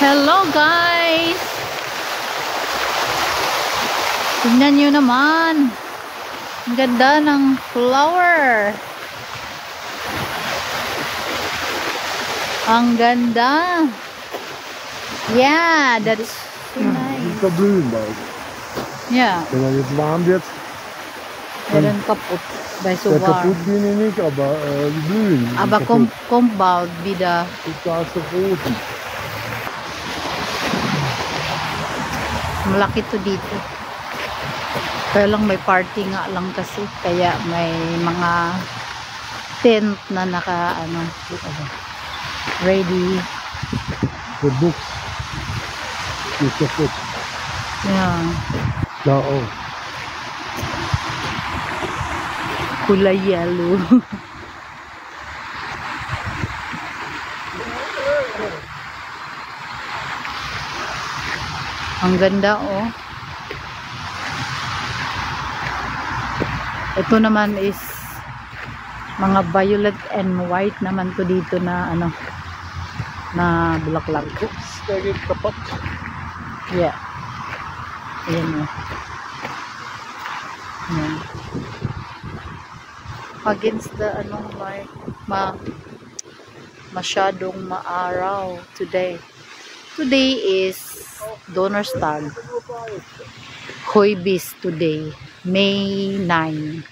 Hello guys! Tingnan nyo naman. Ang ganda ng flower. Ang ganda. Yeah, that's so nice. Die verblühen bald. Yeah. Wenn er jetzt warm wird, Meron kaput. By so der kaputt warm. gehen die nicht, aber die blühen. Die Aber kaputt. kommt bald wieder. Total verroten. Malaki to dito. Kaya lang may party nga lang kasi. Kaya may mga tent na naka ready. Der Buchs ist kaputt. Yeah. Da auch. Kulay yellow. Ang ganda oh. Ito naman is mga violet and white naman to dito na na bulaklak. Ups, der geht kaputt. Yeah. Ayan oh. Ayan. Against the masyadong maaraw today. Today is Donnerstag. Huibis today, May 9.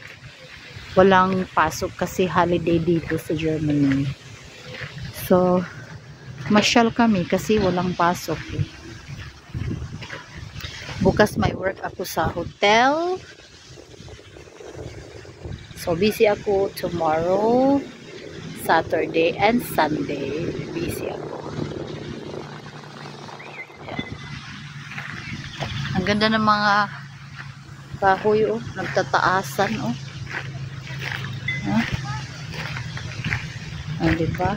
Walang pasok kasi holiday dito sa Germany. So, masyal kami kasi walang pasok eh. Bukas may work ako sa hotel. So, busy ako tomorrow, Saturday, and Sunday. Busy ako. Ayan. Ang ganda ng mga kahoy, oh. Nagtataasan, oh. Huh? Ah, diba?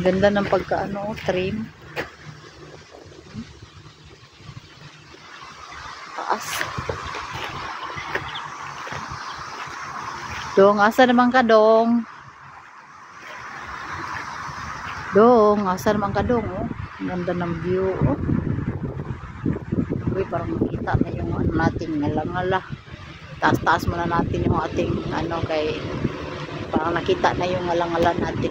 Ganda ng pagkaano, trim. Taas. Dong, asa naman ka, Dong? Dong, asa naman ka, Dong? Oh? Ang ganda ng view, oh. Uy, parang makita na yung nating ngala-ngala. Taas-taas muna natin yung ating, kay parang nakita na yung ngala-ngala natin.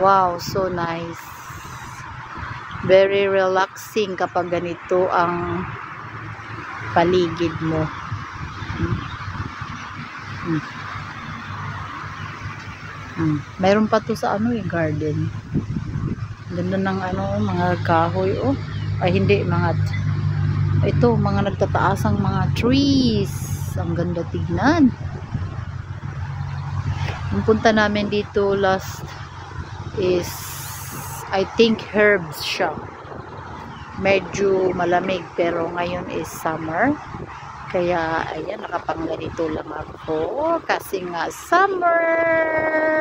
Wow, so nice. Very relaxing kapag ganito ang paligid mo. Mayroon pa to sa garden. Ganda ng mga kahoy, oh. Ay hindi, ito, mga nagtataasang mga trees. Ang ganda tignan. Ang punta namin dito last is I think herbs shop. Medyo malamig pero ngayon is summer. Kaya ayan, nakapangganito lang ako kasi nga summer.